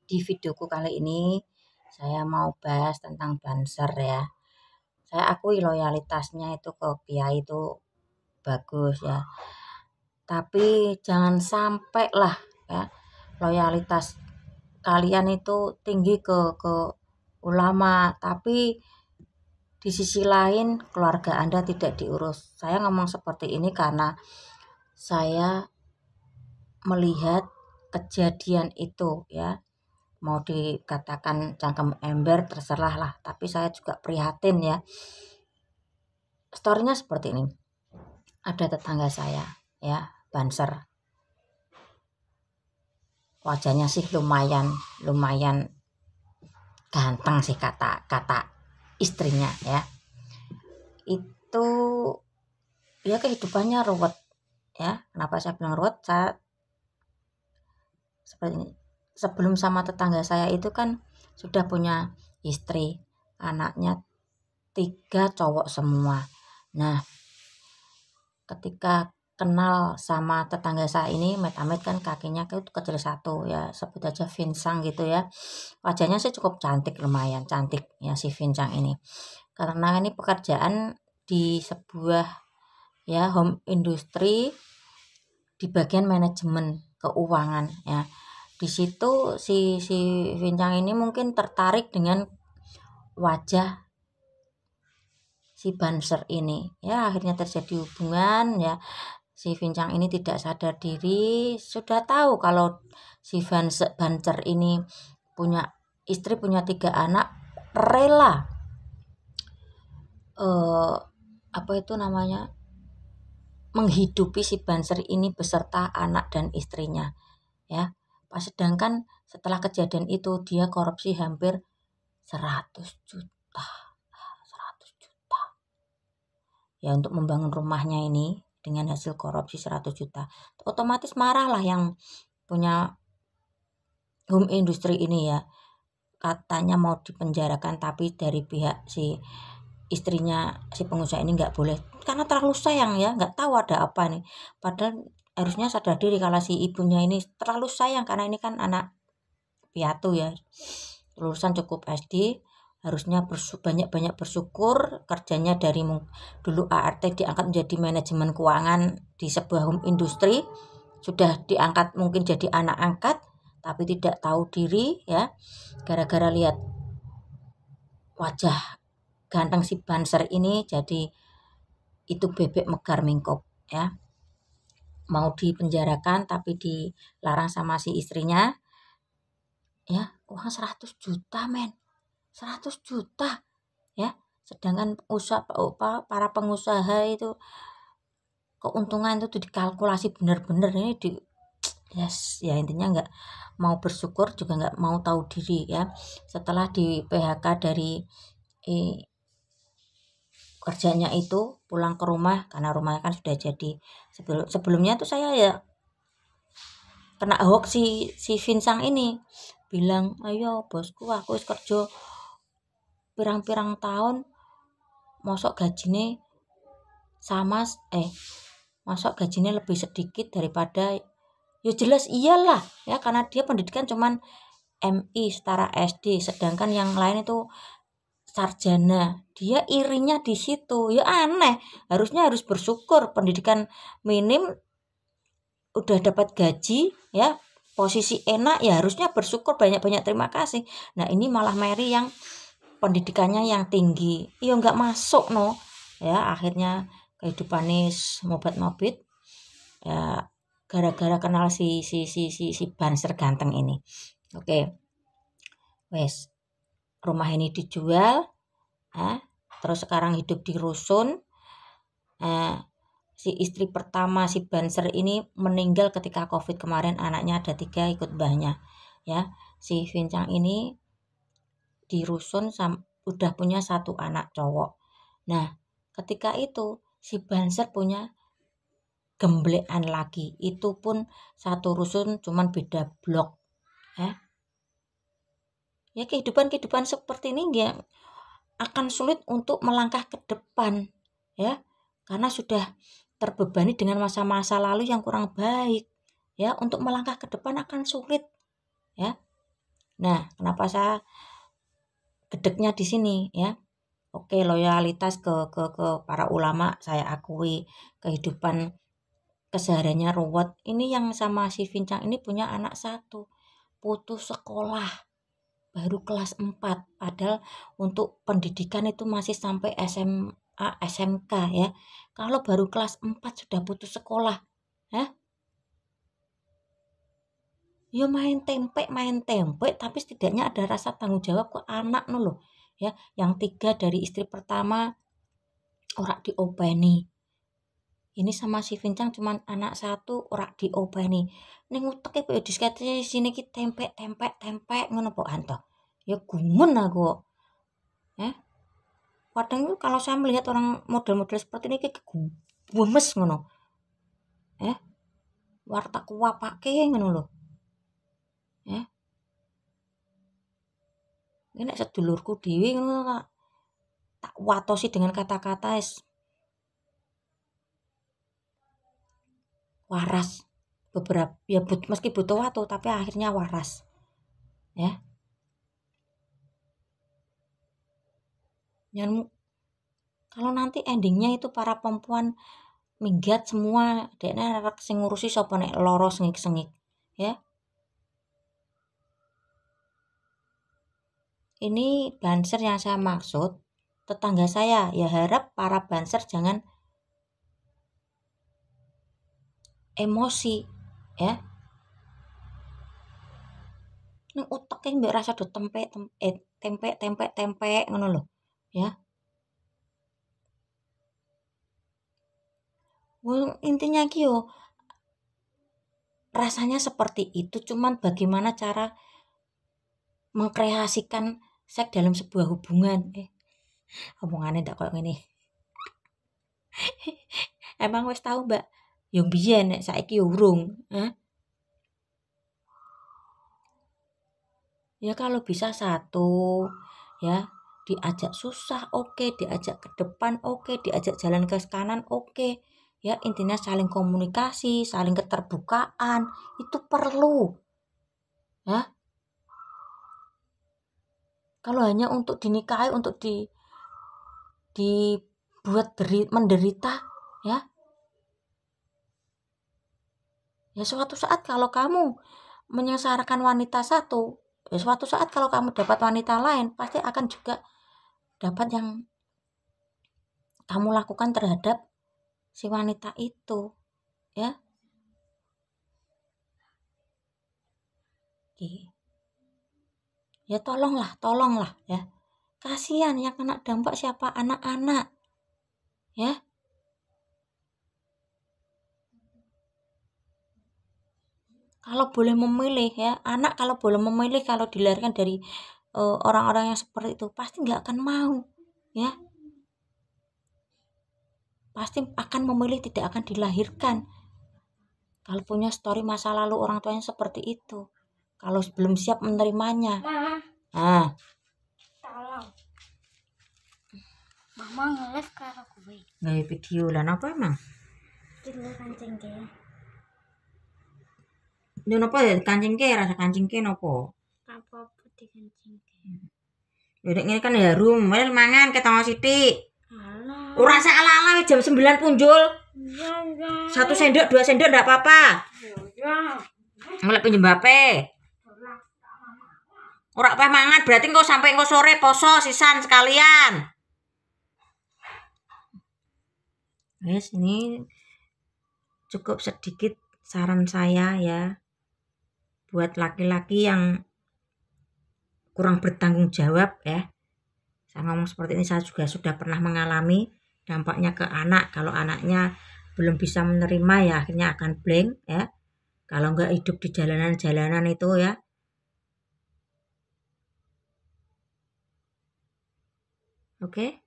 Di videoku kali ini saya mau bahas tentang Banser ya. Saya akui loyalitasnya itu ke Kiai itu bagus ya. Tapi jangan sampai lah ya loyalitas kalian itu tinggi ke ulama, tapi di sisi lain keluarga Anda tidak diurus. Saya ngomong seperti ini karena saya melihat kejadian itu ya. Mau dikatakan cangkem ember terserah lah, tapi saya juga prihatin ya. Storynya seperti ini. Ada tetangga saya ya, Banser. Wajahnya sih lumayan ganteng sih kata istrinya ya. Itu ya kehidupannya ruwet ya. Kenapa saya bilang ruwet? Saya seperti ini. Sebelum sama tetangga saya itu kan sudah punya istri, anaknya 3 cowok semua. Nah, ketika kenal sama tetangga saya ini, Met-Amit kan kakinya kecil satu ya, sebut aja Vincang gitu ya. Wajahnya sih cukup cantik, lumayan cantik ya si Vincang ini. Karena ini pekerjaan di sebuah ya home industry di bagian manajemen keuangan ya. Di situ si Vincang ini mungkin tertarik dengan wajah si Banser ini ya, akhirnya terjadi hubungan ya. Si Vincang ini tidak sadar diri, sudah tahu kalau si Banser ini punya istri, punya 3 anak, rela apa itu namanya, menghidupi si Banser ini beserta anak dan istrinya ya. Sedangkan setelah kejadian itu dia korupsi hampir 100 juta ya untuk membangun rumahnya ini dengan hasil korupsi 100 juta. Otomatis marahlah yang punya home industry ini ya. Katanya mau dipenjarakan, tapi dari pihak si istrinya si pengusaha ini nggak boleh karena terlalu sayang ya, nggak tahu ada apa nih. Padahal harusnya sadar diri kalau si ibunya ini terlalu sayang karena ini kan anak piatu ya, lulusan cukup SD, harusnya banyak bersyukur kerjanya dari dulu ART diangkat menjadi manajemen keuangan di sebuah home industry, sudah diangkat mungkin jadi anak angkat tapi tidak tahu diri ya, gara-gara lihat wajah ganteng si Banser ini jadi itu bebek megar mingkop ya. Mau dipenjarakan tapi dilarang sama si istrinya ya. Uang 100 juta men, 100 juta ya. Sedangkan para pengusaha itu keuntungan itu dikalkulasi benar-benar ini ya intinya nggak mau bersyukur juga nggak mau tahu diri ya. Setelah di PHK dari kerjanya itu pulang ke rumah karena rumahnya kan sudah jadi. Sebelumnya tuh saya ya kena hoax si Vincang ini bilang, ayo bosku aku wis kerja pirang-pirang tahun mosok gajinya mosok gajinya lebih sedikit daripada, ya jelas iyalah ya karena dia pendidikan cuman MI setara SD, sedangkan yang lain itu sarjana. Dia irinya di situ ya, aneh. Harusnya harus bersyukur pendidikan minim udah dapat gaji ya, posisi enak ya, harusnya bersyukur, banyak-banyak terima kasih. Nah ini malah Mary yang pendidikannya yang tinggi ya nggak masuk no ya, akhirnya kehidupannya mobet-mobet ya gara-gara kenal si Banser ganteng ini. Oke. Wes rumah ini dijual terus sekarang hidup di rusun. Si istri pertama si Banser ini meninggal ketika COVID kemarin, anaknya ada 3 ikut mbahnya ya. Si Vincang ini di rusun udah punya 1 anak cowok. Nah ketika itu si Banser punya gemblekan lagi, itu pun 1 rusun cuman beda blok ya. Kehidupan seperti ini ya akan sulit untuk melangkah ke depan ya, karena sudah terbebani dengan masa-masa lalu yang kurang baik ya. Untuk melangkah ke depan akan sulit ya. Nah, kenapa saya gedeknya di sini ya. Oke, loyalitas ke para ulama saya akui, kehidupan kesehariannya ruwet. Ini yang sama si Vincang ini punya anak 1, putus sekolah baru kelas 4, padahal untuk pendidikan itu masih sampai SMA, SMK ya. Kalau baru kelas 4 sudah putus sekolah, ya. Ya main tempe, tapi setidaknya ada rasa tanggung jawab ke anak loh. Ya, yang 3 dari istri pertama ora diopeni. Ini sama si Vincang cuman anak 1 ora diopeni. Ning uteke kok diskete sini ki tempe ngono kok anto. Ya gumen aku. Kadang kalau saya melihat orang model-model seperti ini kayak gemes ngono. Warta kuapake ngono lho. Ini nek sedulurku dhewe ngono tak watosi dengan kata-kata waras. Beberapa ya meski butuh waktu tapi akhirnya waras. Ya. Yang kalau nanti endingnya itu para perempuan minggat semua, dekne arek sing ngurusi sapa nek lara sengik-sengik, ya. Ini banser yang saya maksud tetangga saya. Ya harap para banser jangan emosi, ya. Ning uteke mbek rasa do tempe ngono lho, ya. Intinya ki yo rasanya seperti itu, cuman bagaimana cara mengkreasikan seks dalam sebuah hubungan. Omongannya ndak koyo ngene. Emang wis tahu, Mbak? Yo biyen nek saiki yo urung, Ya kalau bisa 1, ya diajak susah oke, diajak ke depan oke, diajak jalan ke kanan oke. Ya intinya saling komunikasi, saling keterbukaan itu perlu. Ya. Kalau hanya untuk dinikahi, untuk dibuat menderita, ya. Ya suatu saat kalau kamu menyengsarakan wanita 1, ya suatu saat kalau kamu dapat wanita lain pasti akan juga dapat yang kamu lakukan terhadap si wanita itu, ya. Ya tolonglah ya. Kasihan yang kena dampak siapa? Anak-anak. Ya. Kalau boleh memilih ya, anak kalau boleh memilih kalau dilahirkan dari orang-orang yang seperti itu pasti nggak akan mau, ya. Pasti akan memilih tidak akan dilahirkan. Kalau punya story masa lalu orang tuanya seperti itu, kalau belum siap menerimanya. Tolong. Mama nge-live karo gue. Nge video lah apa emang? Kilo kancing ke. Yo napa ya kancingke rasa kancingke napa? Apa-apa dikancing ke. Ya nek ngene kan ya harum, wis mangan ketama sithik. Alah. Ora sak ala-ala jam 9 punjul. Ya. 1 sendok, 2 sendok ndak apa-apa. Ya. Ngelek penyembape. Ora peh mangan berarti engko sampai engko sore poso sisan sekalian. Wes ini cukup sedikit saran saya ya buat laki-laki yang kurang bertanggung jawab ya. Saya ngomong seperti ini saya juga sudah pernah mengalami dampaknya ke anak. Kalau anaknya belum bisa menerima ya akhirnya akan blank ya. Kalau enggak hidup di jalanan-jalanan itu ya. Oke.